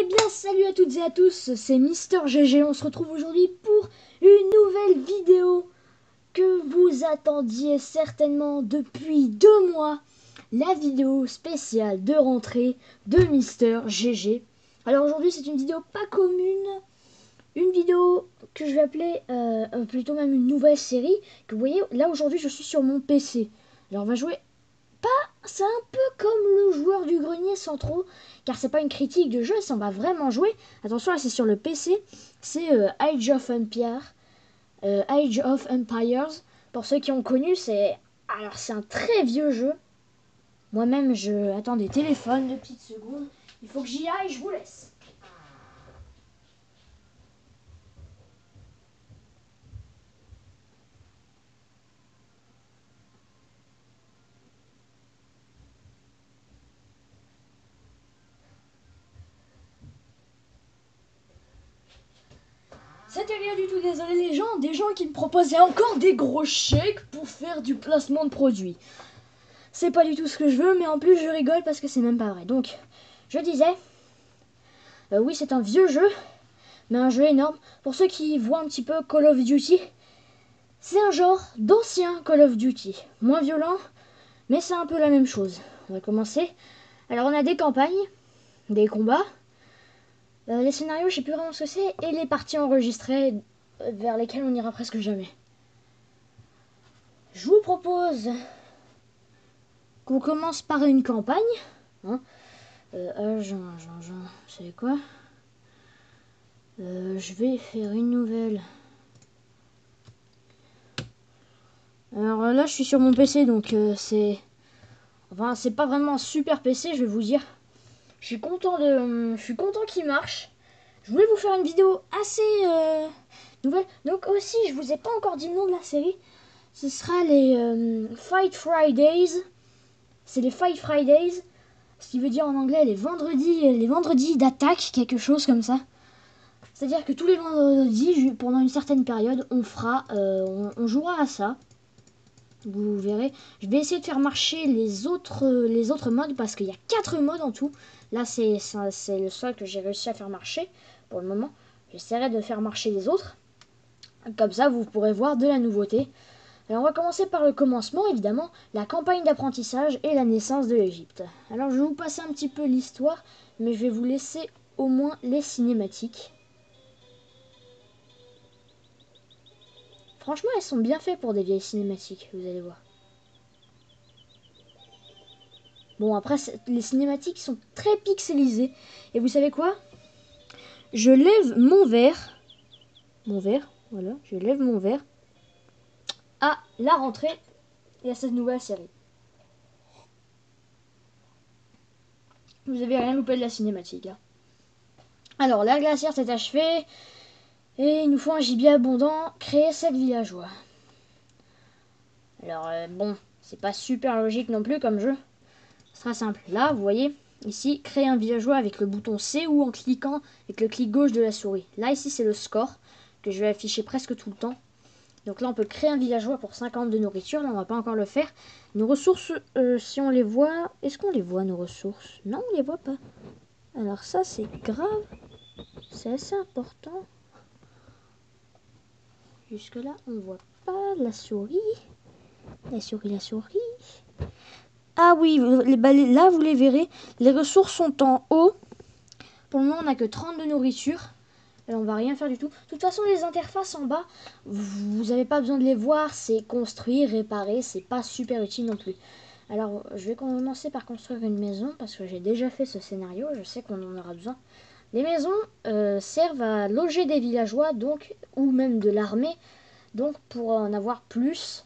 Eh bien, salut à toutes et à tous, c'est Mister GG. On se retrouve aujourd'hui pour une nouvelle vidéo que vous attendiez certainement depuis 2 mois. La vidéo spéciale de rentrée de Mister GG. Alors aujourd'hui, c'est une vidéo pas commune. Une vidéo que je vais appeler plutôt même une nouvelle série. Que vous voyez, là aujourd'hui, je suis sur mon PC. Alors on va jouer. C'est un peu comme le joueur du grenier sans trop, car c'est pas une critique de jeu, ça on va vraiment jouer. Attention, là c'est sur le PC, c'est Age of Empires. Age of Empires. Pour ceux qui ont connu, c'est un très vieux jeu. Moi-même, je attendez, téléphone, 2 petites secondes. Il faut que j'y aille, je vous laisse. C'était rien du tout, désolé les gens, des gens qui me proposaient encore des gros chèques pour faire du placement de produits. C'est pas du tout ce que je veux, mais en plus je rigole parce que c'est même pas vrai. Donc, je disais, oui c'est un vieux jeu, mais un jeu énorme. Pour ceux qui voient un petit peu Call of Duty, c'est un genre d'ancien Call of Duty. Moins violent, mais c'est un peu la même chose. On va commencer. Alors on a des campagnes, des combats, les scénarios je sais plus vraiment ce que c'est, et les parties enregistrées vers lesquelles on ira presque jamais. Je vous propose qu'on commence par une campagne. Hein. C'est quoi? Je vais faire une nouvelle. Alors là, je suis sur mon PC, donc c'est pas vraiment un super PC, je vais vous dire. Je suis content qu'il marche. Je voulais vous faire une vidéo assez nouvelle. Donc aussi, je vous ai pas encore dit le nom de la série. Ce sera les Fight Fridays. C'est les Fight Fridays, ce qui veut dire en anglais les vendredis d'attaque, quelque chose comme ça. C'est-à-dire que tous les vendredis, pendant une certaine période, on jouera à ça. Vous verrez. Je vais essayer de faire marcher les autres modes parce qu'il y a 4 modes en tout. Là, c'est le seul que j'ai réussi à faire marcher pour le moment. J'essaierai de faire marcher les autres. Comme ça, vous pourrez voir de la nouveauté. Alors, on va commencer par le commencement, évidemment, la campagne d'apprentissage et la naissance de l'Égypte. Alors, je vais vous passer un petit peu l'histoire, mais je vais vous laisser au moins les cinématiques. Franchement, elles sont bien faites pour des vieilles cinématiques, vous allez voir. Bon, après, les cinématiques sont très pixelisées. Et vous savez quoi? Je lève mon verre. Voilà, je lève mon verre à la rentrée et à cette nouvelle série. Vous avez rien loupé de la cinématique. Hein. Alors, l'ère glaciaire s'est achevée. Et il nous faut un gibier abondant. Créer 7 villageois. Alors, bon, c'est pas super logique non plus comme jeu. Ce sera simple. Là, vous voyez, ici, créer un villageois avec le bouton C ou en cliquant avec le clic gauche de la souris. Là, ici, c'est le score que je vais afficher presque tout le temps. Donc là, on peut créer un villageois pour 50 de nourriture. Là, on va pas encore le faire. Nos ressources, si on les voit... Est-ce qu'on les voit, nos ressources? Non, on les voit pas. Alors ça, c'est grave. C'est assez important. Jusque-là, on voit pas la souris. La souris. Ah oui, là, vous les verrez. Les ressources sont en haut. Pour le moment, on n'a que 30 de nourriture. Alors, on va rien faire du tout. De toute façon, les interfaces en bas, vous n'avez pas besoin de les voir. C'est construire, réparer. C'est pas super utile non plus. Alors, je vais commencer par construire une maison parce que j'ai déjà fait ce scénario. Je sais qu'on en aura besoin. Les maisons servent à loger des villageois, donc, ou même de l'armée. Donc, pour en avoir plus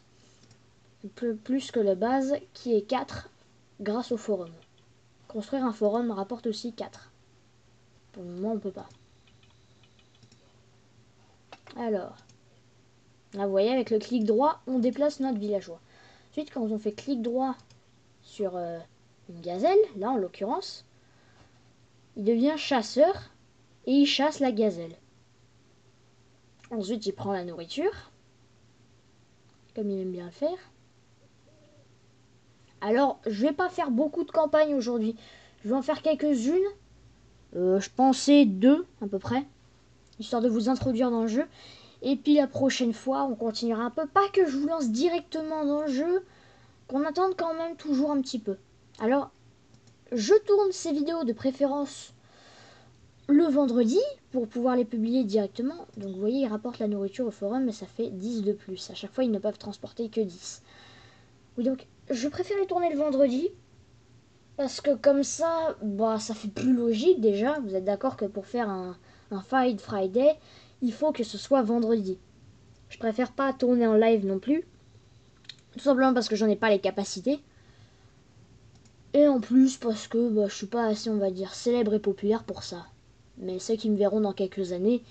que la base, qui est 4 grâce au forum. Construire un forum rapporte aussi 4. Pour le moment, on peut pas. Alors, là, vous voyez, avec le clic droit, on déplace notre villageois. Ensuite, quand on fait clic droit sur une gazelle, là, en l'occurrence, il devient chasseur et il chasse la gazelle. Ensuite, il prend la nourriture, comme il aime bien le faire. Alors, je vais pas faire beaucoup de campagnes aujourd'hui. Je vais en faire quelques-unes. Je pensais 2 à peu près, histoire de vous introduire dans le jeu. Et puis la prochaine fois, on continuera un peu. Pas que je vous lance directement dans le jeu, qu'on attende quand même toujours un petit peu. Alors, je tourne ces vidéos de préférence le vendredi pour pouvoir les publier directement. Donc vous voyez, ils rapportent la nourriture au forum, mais ça fait 10 de plus. À chaque fois, ils ne peuvent transporter que 10. Oui, donc je préfère les tourner le vendredi. Parce que comme ça, bah, ça fait plus logique déjà. Vous êtes d'accord que pour faire un Fight Friday, il faut que ce soit vendredi. Je préfère pas tourner en live non plus. Tout simplement parce que j'en ai pas les capacités. Et en plus parce que bah, je suis pas assez, on va dire, célèbre et populaire pour ça. Mais ceux qui me verront dans quelques années,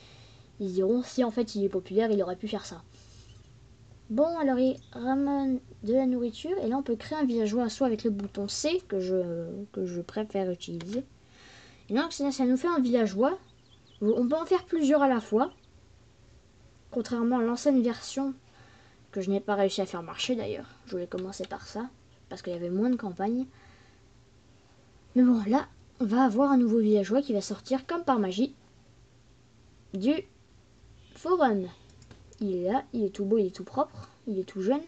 ils diront si en fait il est populaire, il aurait pu faire ça. Bon, alors il ramène de la nourriture. Et là on peut créer un villageois soit avec le bouton C que je préfère utiliser. Et donc ça nous fait un villageois. On peut en faire plusieurs à la fois. Contrairement à l'ancienne version que je n'ai pas réussi à faire marcher d'ailleurs. Je voulais commencer par ça. Parce qu'il y avait moins de campagnes. Mais bon, là, on va avoir un nouveau villageois qui va sortir comme par magie du forum. Il est là, il est tout beau, il est tout propre, il est tout jeune.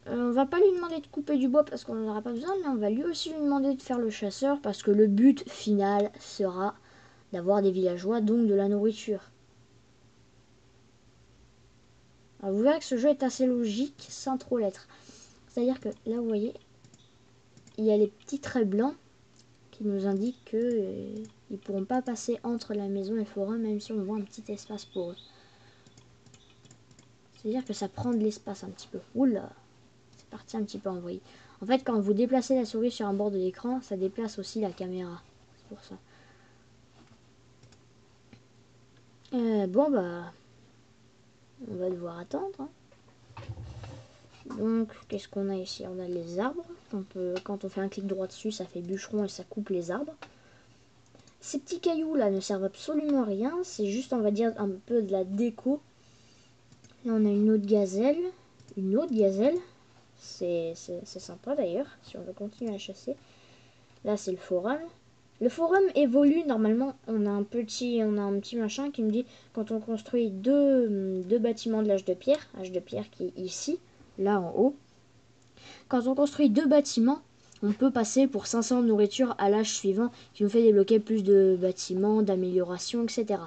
On va pas lui demander de couper du bois parce qu'on n'en aura pas besoin, mais on va lui aussi lui demander de faire le chasseur parce que le but final sera d'avoir des villageois, donc de la nourriture. Alors vous verrez que ce jeu est assez logique sans trop l'être. C'est-à-dire que là, vous voyez, il y a les petits traits blancs qui nous indiquent qu'ils ne pourront pas passer entre la maison et le forum, même si on voit un petit espace pour eux. C'est-à-dire que ça prend de l'espace un petit peu. Oula, c'est parti un petit peu en vrille. En fait, quand vous déplacez la souris sur un bord de l'écran, ça déplace aussi la caméra. C'est pour ça. Bon, bah, on va devoir attendre. Hein. Donc, qu'est-ce qu'on a ici? On a les arbres. Quand on fait un clic droit dessus, ça fait bûcheron et ça coupe les arbres. Ces petits cailloux là ne servent absolument à rien. C'est juste, on va dire, un peu de la déco. Là, on a une autre gazelle. Une autre gazelle. C'est sympa d'ailleurs, si on veut continuer à chasser. Là, c'est le forum. Le forum évolue, normalement, on a un petit machin qui me dit quand on construit deux bâtiments de l'âge de pierre qui est ici, là en haut. Quand on construit 2 bâtiments, on peut passer pour 500 de nourriture à l'âge suivant qui nous fait débloquer plus de bâtiments, d'améliorations, etc.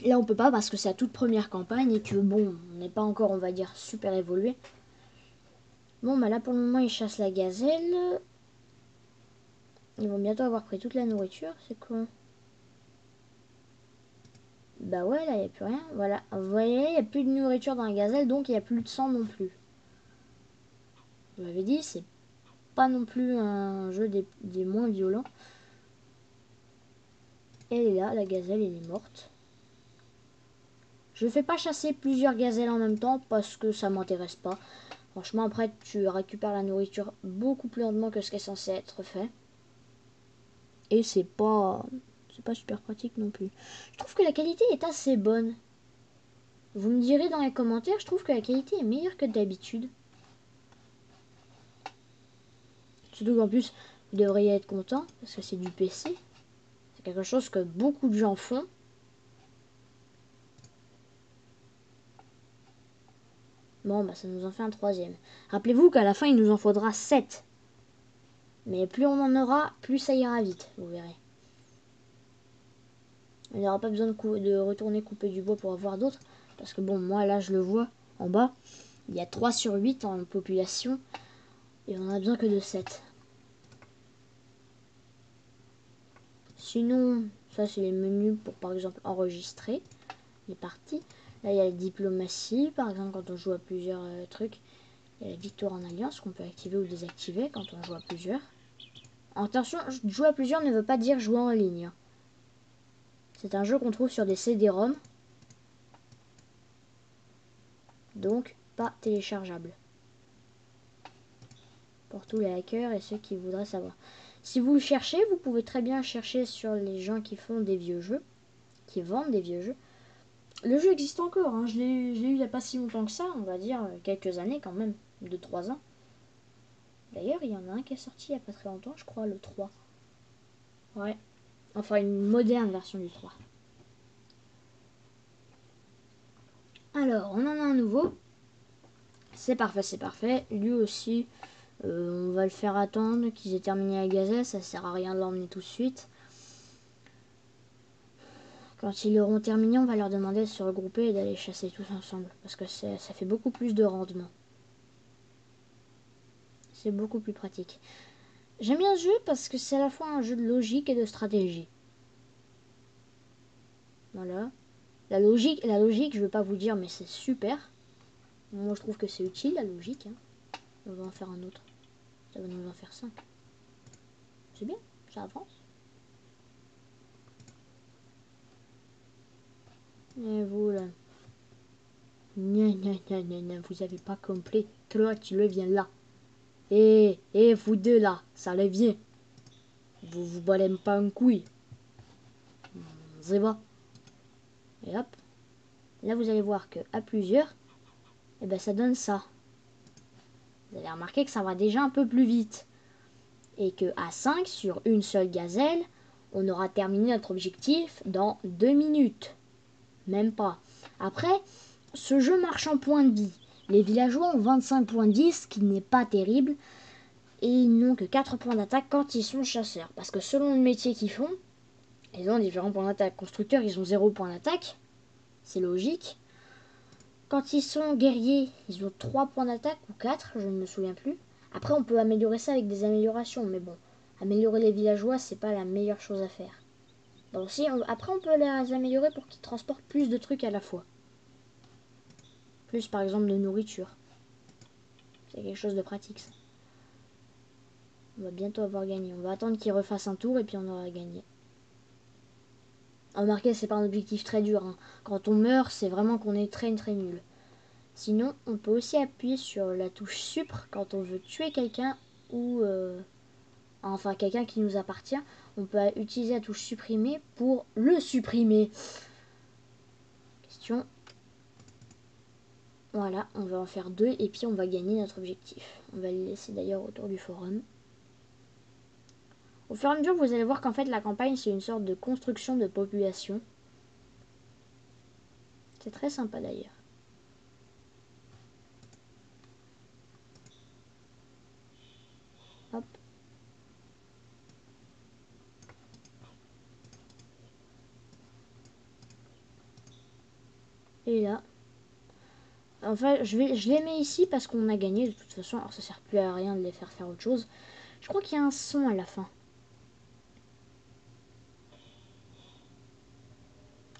Là, on peut pas parce que c'est la toute première campagne et que bon, on n'est pas encore, on va dire, super évolué. Bon, bah là pour le moment, ils chassent la gazelle. Ils vont bientôt avoir pris toute la nourriture, c'est con. Bah ouais, là, il n'y a plus rien. Voilà, vous voyez, il n'y a plus de nourriture dans la gazelle, donc il n'y a plus de sang non plus. Je vous l'avais dit, c'est pas non plus un jeu des moins violents. Elle est là, la gazelle, elle est morte. Je ne fais pas chasser plusieurs gazelles en même temps parce que ça m'intéresse pas. Franchement, après, tu récupères la nourriture beaucoup plus lentement que ce qui est censé être fait. Et c'est pas super pratique non plus. Je trouve que la qualité est assez bonne. Vous me direz dans les commentaires, je trouve que la qualité est meilleure que d'habitude. Surtout qu'en plus, vous devriez être content parce que c'est du PC. C'est quelque chose que beaucoup de gens font. Bon, bah ça nous en fait un troisième. Rappelez-vous qu'à la fin, il nous en faudra 7. Mais plus on en aura, plus ça ira vite, vous verrez. Il n'y aura pas besoin de retourner couper du bois pour avoir d'autres. Parce que bon, moi là je le vois en bas. Il y a 3 sur 8 en population. Et on a besoin que de 7. Sinon, ça c'est les menus pour par exemple enregistrer les parties. Là il y a la diplomatie, par exemple quand on joue à plusieurs trucs. Il y a la victoire en alliance qu'on peut activer ou désactiver quand on joue à plusieurs. Attention, jouer à plusieurs ne veut pas dire jouer en ligne. C'est un jeu qu'on trouve sur des CD-ROM. Donc pas téléchargeable. Pour tous les hackers et ceux qui voudraient savoir. Si vous le cherchez, vous pouvez très bien chercher sur les gens qui font des vieux jeux, qui vendent des vieux jeux. Le jeu existe encore, hein. Je l'ai eu il n'y a pas si longtemps que ça, on va dire quelques années quand même, 2-3 ans. D'ailleurs, il y en a un qui est sorti il n'y a pas très longtemps, je crois, le 3. Ouais. Enfin, une moderne version du 3. Alors, on en a un nouveau. C'est parfait, c'est parfait. Lui aussi, on va le faire attendre qu'ils aient terminé la gazelle. Ça sert à rien de l'emmener tout de suite. Quand ils l'auront terminé, on va leur demander de se regrouper et d'aller chasser tous ensemble. Parce que ça fait beaucoup plus de rendement. C'est beaucoup plus pratique. J'aime bien ce jeu parce que c'est à la fois un jeu de logique et de stratégie. Voilà. La logique, je veux pas vous dire, mais c'est super. Moi, je trouve que c'est utile, la logique. Hein. On va en faire un autre. Ça va nous en faire 5. C'est bien, ça avance. Et vous, là. Vous avez pas compris. Toi, tu le viens là. Et vous deux, là, ça le vient. Vous vous battez pas un couille. C'est bon. Et hop. Là, vous allez voir que à plusieurs, et ben, ça donne ça. Vous allez remarquer que ça va déjà un peu plus vite. Et que à 5 sur une seule gazelle, on aura terminé notre objectif dans 2 minutes. Même pas. Après, ce jeu marche en points de vie. Les villageois ont 25 points de vie, ce qui n'est pas terrible. Et ils n'ont que 4 points d'attaque quand ils sont chasseurs. Parce que selon le métier qu'ils font, ils ont différents points d'attaque. Constructeurs, ils ont 0 point d'attaque. C'est logique. Quand ils sont guerriers, ils ont 3 points d'attaque ou 4, je ne me souviens plus. Après, on peut améliorer ça avec des améliorations. Mais bon, améliorer les villageois, c'est pas la meilleure chose à faire. Donc si après, on peut les améliorer pour qu'ils transportent plus de trucs à la fois. Plus par exemple de nourriture. C'est quelque chose de pratique ça. On va bientôt avoir gagné. On va attendre qu'il refasse un tour et puis on aura gagné. Remarquez, c'est pas un objectif très dur. Hein. Quand on meurt, c'est vraiment qu'on est très très nul. Sinon, on peut aussi appuyer sur la touche supr quand on veut tuer quelqu'un ou enfin quelqu'un qui nous appartient. On peut utiliser la touche supprimer pour le supprimer. Question. Voilà, on va en faire 2 et puis on va gagner notre objectif. On va le laisser d'ailleurs autour du forum. Au fur et à mesure, vous allez voir qu'en fait la campagne c'est une sorte de construction de population. C'est très sympa d'ailleurs. Hop. Et là. Enfin, je les mets ici parce qu'on a gagné de toute façon. Alors ça sert plus à rien de les faire faire autre chose. Je crois qu'il y a un son à la fin.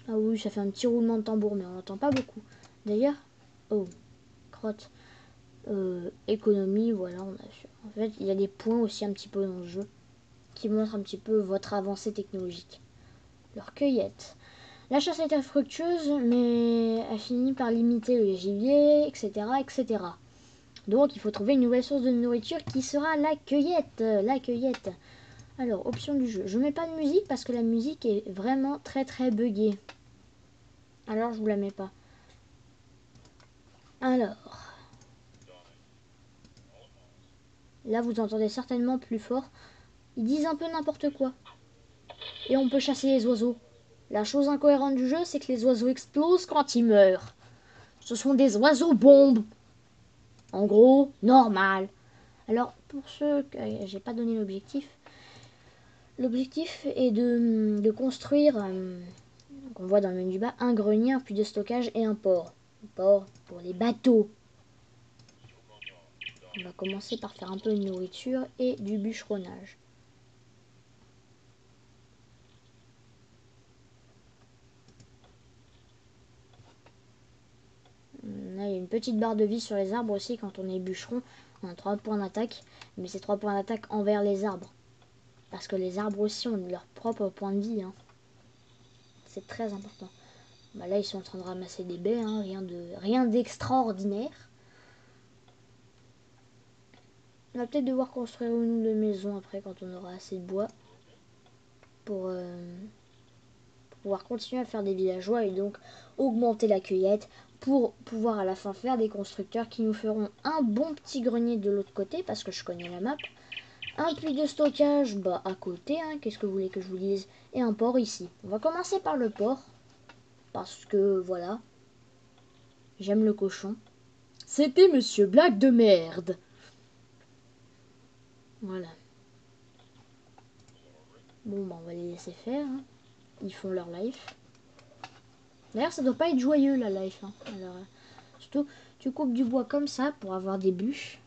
Ah oui, ça fait un petit roulement de tambour, mais on n'entend pas beaucoup. D'ailleurs, oh, crotte. Économie, voilà, on a fait. En fait, il y a des points aussi un petit peu dans le jeu qui montrent un petit peu votre avancée technologique. Leur cueillette. La chasse était fructueuse, mais a fini par limiter le gibier, etc., etc. Donc, il faut trouver une nouvelle source de nourriture qui sera la cueillette. La cueillette. Alors, option du jeu. Je mets pas de musique parce que la musique est vraiment très très buggée. Alors, je vous la mets pas. Alors, là, vous entendez certainement plus fort. Ils disent un peu n'importe quoi. Et on peut chasser les oiseaux. La chose incohérente du jeu, c'est que les oiseaux explosent quand ils meurent. Ce sont des oiseaux bombes. En gros, normal. Alors, pour ceux que j'ai pas donné l'objectif, l'objectif est de construire, qu'on voit dans le menu du bas, un grenier, un puits de stockage et un port. Un port pour les bateaux. On va commencer par faire un peu de nourriture et du bûcheronnage. Là, il y a une petite barre de vie sur les arbres aussi quand on est bûcheron. On a 3 points d'attaque, mais c'est 3 points d'attaque envers les arbres. Parce que les arbres aussi ont leur propre point de vie. Hein. C'est très important. Bah là, ils sont en train de ramasser des baies, hein, rien d'extraordinaire. On va peut-être devoir construire une ou deux maisons après quand on aura assez de bois. Pour pouvoir continuer à faire des villageois et donc augmenter la cueillette. Pour pouvoir à la fin faire des constructeurs qui nous feront un bon petit grenier de l'autre côté parce que je connais la map. Un puits de stockage, bah à côté, hein, qu'est-ce que vous voulez que je vous dise? Et un port ici. On va commencer par le port. Parce que, voilà. J'aime le cochon. C'était Monsieur Blague de merde. Voilà. Bon, bah on va les laisser faire. Hein. Ils font leur life. D'ailleurs, ça doit pas être joyeux la life. Hein. Alors, surtout, tu coupes du bois comme ça pour avoir des bûches.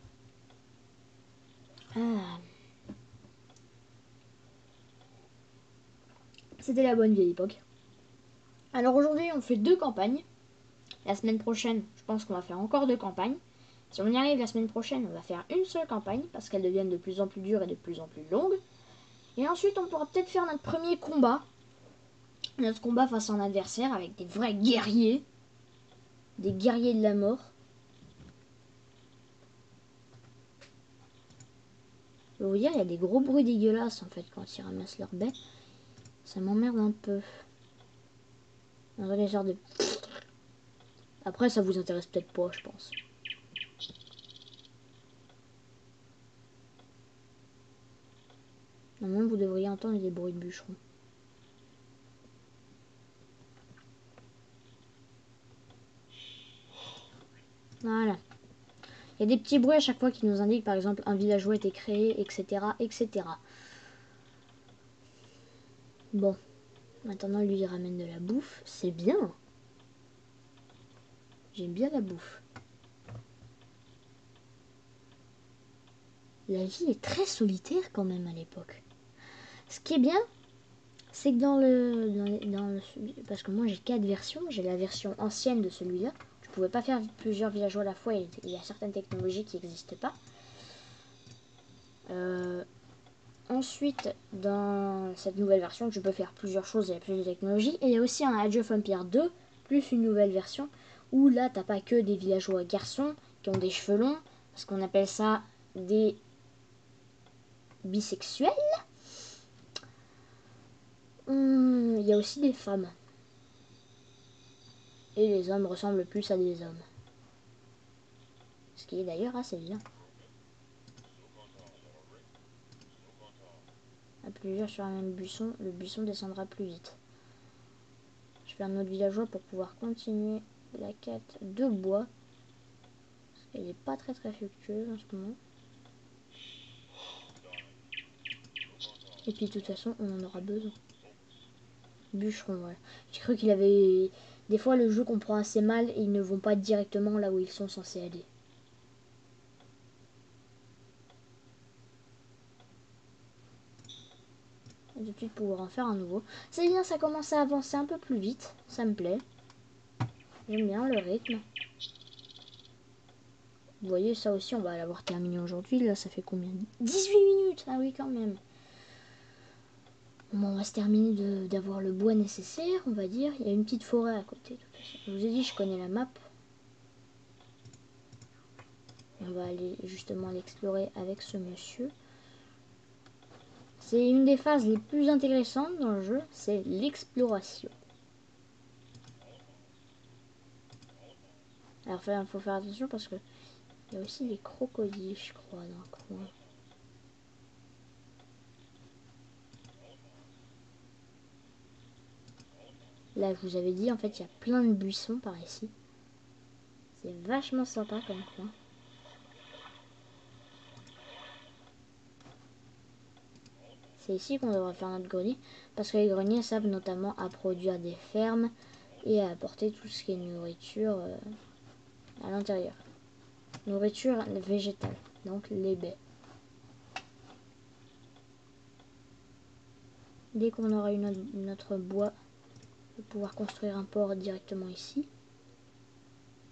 Ah. C'était la bonne vieille époque. Alors aujourd'hui, on fait 2 campagnes. La semaine prochaine, je pense qu'on va faire encore 2 campagnes. Si on y arrive la semaine prochaine, on va faire une seule campagne parce qu'elles deviennent de plus en plus dures et de plus en plus longues. Et ensuite, on pourra peut-être faire notre premier combat. Notre combat face à un adversaire avec des vrais guerriers. Des guerriers de la mort. Je vais vous dire, il y a des gros bruits dégueulasses en fait quand ils ramassent leurs baies. Ça m'emmerde un peu. On a des sortes de... Après, ça vous intéresse peut-être pas, je pense. Normalement, vous devriez entendre des bruits de bûcherons. Voilà. Il y a des petits bruits à chaque fois qui nous indiquent, par exemple, un villageois a été créé, etc., etc. Bon. Maintenant, lui, il ramène de la bouffe. C'est bien. J'aime bien la bouffe. La vie est très solitaire quand même à l'époque. Ce qui est bien, c'est que parce que moi j'ai 4 versions, j'ai la version ancienne de celui-là. Je pouvais pas faire plusieurs villageois à la fois, il y a certaines technologies qui n'existent pas. Ensuite, dans cette nouvelle version, je peux faire plusieurs choses, il y a plus de technologies. Et il y a aussi un Age of Empires 2, plus une nouvelle version, où là, t'as pas que des villageois garçons qui ont des cheveux longs, parce qu'on appelle ça des bisexuels. Il y a aussi des femmes. Et les hommes ressemblent plus à des hommes. Ce qui est d'ailleurs assez bien. À plusieurs sur un même buisson, le buisson descendra plus vite. Je fais un autre villageois pour pouvoir continuer la quête de bois. Parce qu'elle n'est pas très fructueuse en ce moment. Et puis de toute façon, on en aura besoin. Bûcheron, ouais. J'ai cru qu'il avait... Des fois, le jeu comprend assez mal et ils ne vont pas directement là où ils sont censés aller. Et tout de suite pouvoir en faire un nouveau. C'est bien, ça commence à avancer un peu plus vite. Ça me plaît. J'aime bien le rythme. Vous voyez, ça aussi, on va l'avoir terminé aujourd'hui. Là, ça fait combien? 18 minutes. Ah oui, quand même. Bon, on va se terminer d'avoir le bois nécessaire, on va dire. Il y a une petite forêt à côté. Je vous ai dit, je connais la map. On va aller justement l'explorer avec ce monsieur. C'est une des phases les plus intéressantes dans le jeu, c'est l'exploration. Alors il faut faire attention parce que il y a aussi des crocodiles, je crois, dans le coin. Là, je vous avais dit, en fait, il y a plein de buissons par ici. C'est vachement sympa comme coin. C'est ici qu'on devrait faire notre grenier, parce que les greniers servent notamment à produire des fermes et à apporter tout ce qui est nourriture à l'intérieur. Nourriture végétale, donc les baies. Dès qu'on aura eu notre bois, on va pouvoir construire un port directement ici.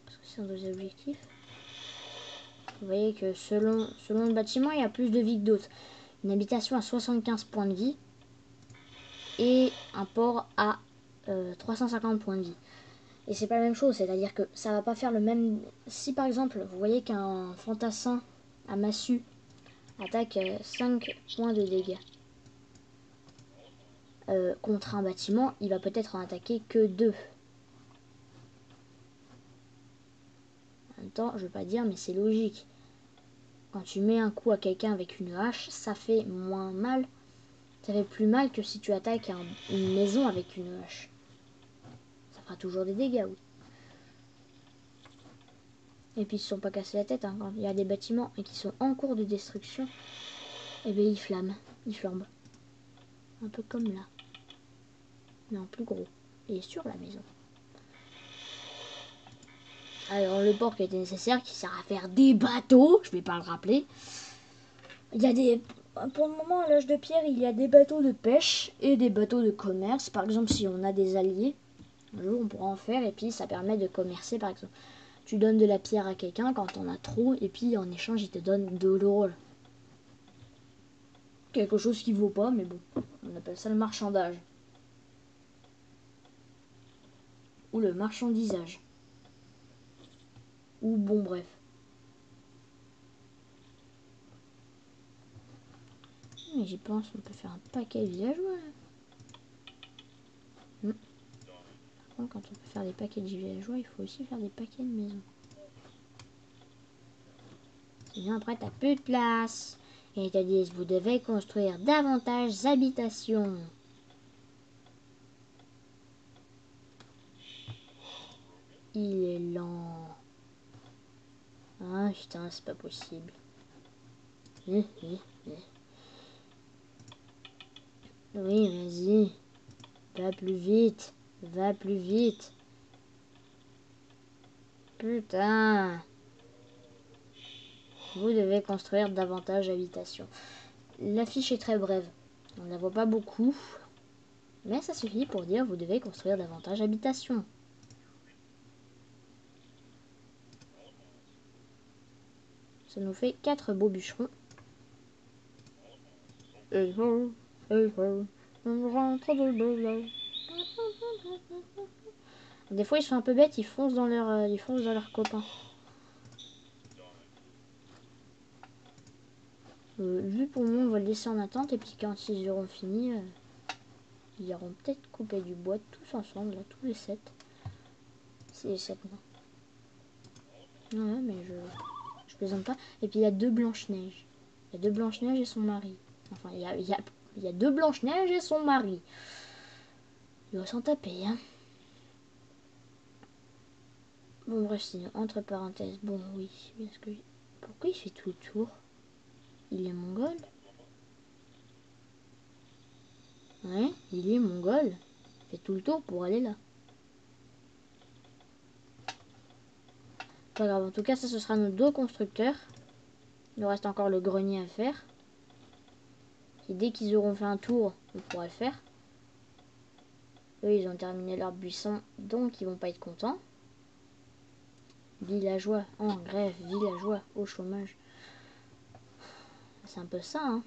Parce que c'est un des objectifs. Vous voyez que selon le bâtiment, il y a plus de vie que d'autres. Une habitation à 75 points de vie et un port à 350 points de vie. Et c'est pas la même chose, c'est-à-dire que ça va pas faire le même... Si par exemple, vous voyez qu'un fantassin à massue attaque 5 points de dégâts contre un bâtiment, il va peut-être en attaquer que 2. En même temps, je veux pas dire, mais c'est logique. Quand tu mets un coup à quelqu'un avec une hache, ça fait moins mal. Ça fait plus mal que si tu attaques une maison avec une hache. Ça fera toujours des dégâts, oui. Et puis ils se sont pas cassés la tête, hein. Quand il y a des bâtiments et qui sont en cours de destruction, et bien ils flamment, ils flambent. Un peu comme là. Mais en plus gros. Et sur la maison. Alors le port qui était nécessaire, qui sert à faire des bateaux, je vais pas le rappeler. Il y a des... Pour le moment, à l'âge de pierre, il y a des bateaux de pêche et des bateaux de commerce. Par exemple, si on a des alliés, un jour on pourra en faire et puis ça permet de commercer. Par exemple, tu donnes de la pierre à quelqu'un quand on a trop et puis en échange, il te donne de l'or. Quelque chose qui vaut pas, mais bon, on appelle ça le marchandage. Ou le marchandisage. Ou bon, bref. Mais j'y pense, on peut faire un paquet de villageois là. Par contre, quand on peut faire des paquets de villageois, il faut aussi faire des paquets de maisons. Sinon après t'as plus de place. Et ils te disent, vous devez construire davantage d'habitations. Il est lent. Ah putain, c'est pas possible. Oui, vas-y. Va plus vite. Va plus vite. Putain. Vous devez construire davantage d'habitations. L'affiche est très brève. On ne la voit pas beaucoup. Mais ça suffit pour dire vous devez construire davantage d'habitations. Ça nous fait 4 beaux bûcherons. On rentre de boulot. Des fois ils sont un peu bêtes, ils foncent dans leurs copains. Vu pour moi, on va le laisser en attente et puis quand ils auront fini, ils auront peut-être coupé du bois tous ensemble, là, tous les 7. C'est les 7 non. Ouais, mais je plaisante pas. Et puis il y a 2 Blanche-Neige. Il y a 2 Blanche-Neige et son mari. Enfin, il y a 2 Blanche-Neige et son mari. Il va s'en taper, hein. Bon, bref, sinon, entre parenthèses, bon, oui, parce que... Pourquoi il fait tout le tour? Il est mongol? Ouais, il est mongol. Il fait tout le tour pour aller là. Pas grave, en tout cas, ça, ce sera nos 2 constructeurs. Il nous reste encore le grenier à faire. Et dès qu'ils auront fait un tour, on pourra le faire. Eux, ils ont terminé leur buisson, donc ils vont pas être contents. Villageois en grève, villageois au chômage. C'est un peu ça, hein.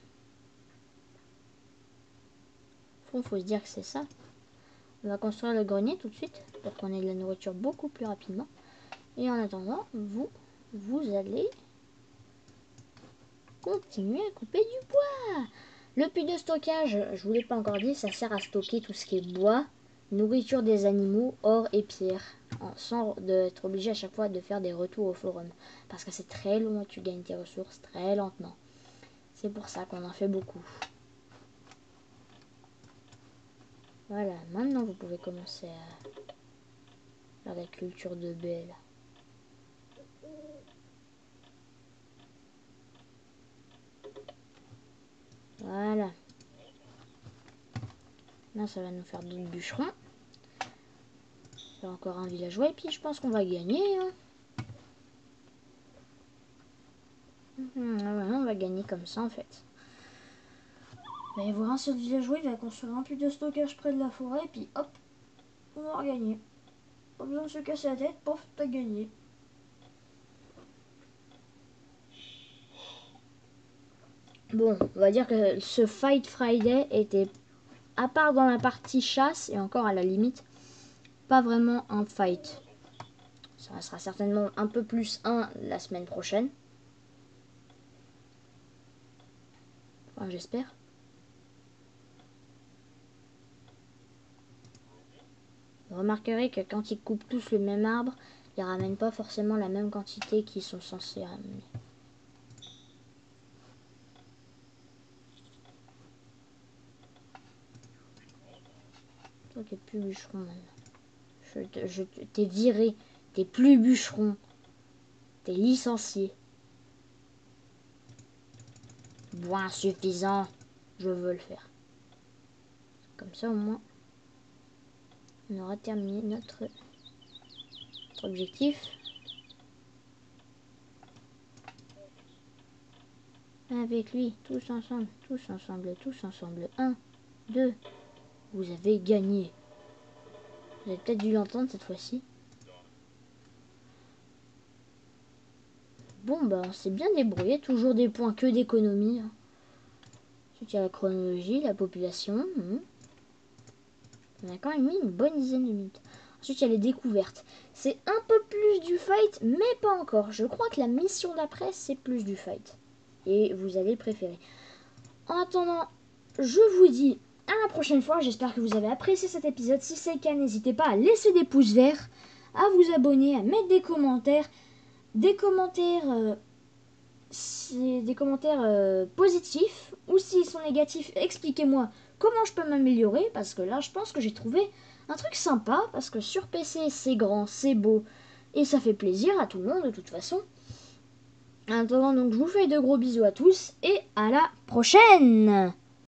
Faut se dire que c'est ça. On va construire le grenier tout de suite pour qu'on ait de la nourriture beaucoup plus rapidement. Et en attendant, vous allez continuer à couper du bois. Le puits de stockage, je vous l'ai pas encore dit, ça sert à stocker tout ce qui est bois, nourriture des animaux, or et pierre, sans être obligé à chaque fois de faire des retours au forum. Parce que c'est très long et tu gagnes tes ressources très lentement. C'est pour ça qu'on en fait beaucoup. Voilà, maintenant vous pouvez commencer à faire la culture de baies. Voilà. Là, ça va nous faire d'autres bûcherons. Faire encore un villageois et puis je pense qu'on va gagner. Hein. Ouais, on va gagner comme ça en fait. Vous allez voir un seul villageois, il va construire un puits de stockage près de la forêt et puis hop, on aura gagné. Pas besoin de se casser la tête, pof, t'as gagné. Bon, on va dire que ce Fight Friday était, à part dans la partie chasse, et encore à la limite, pas vraiment un fight. Ça sera certainement un peu plus la semaine prochaine. Enfin, j'espère. Vous remarquerez que quand ils coupent tous le même arbre, ils ramènent pas forcément la même quantité qu'ils sont censés ramener. Toi, t'es plus bûcheron maintenant. T'es viré. T'es plus bûcheron. T'es licencié. Bon, insuffisant. Je veux le faire. Comme ça, au moins, on aura terminé notre objectif. Avec lui, tous ensemble, tous ensemble, tous ensemble. 1, 2. Vous avez gagné. Vous avez peut-être dû l'entendre cette fois-ci. Bon, bah, on s'est bien débrouillé. Toujours des points que d'économie. Ensuite, il y a la chronologie, la population. On a quand même mis une bonne dizaine de minutes. Ensuite, il y a les découvertes. C'est un peu plus du fight, mais pas encore. Je crois que la mission d'après, c'est plus du fight. Et vous allez le préférer. En attendant, je vous dis à la prochaine fois. J'espère que vous avez apprécié cet épisode. Si c'est le cas, n'hésitez pas à laisser des pouces verts, à vous abonner, à mettre des commentaires. Des commentaires, positifs. Ou s'ils sont négatifs, expliquez-moi comment je peux m'améliorer. Parce que là, je pense que j'ai trouvé un truc sympa. Parce que sur PC, c'est grand, c'est beau. Et ça fait plaisir à tout le monde de toute façon. En attendant, donc, je vous fais de gros bisous à tous. Et à la prochaine!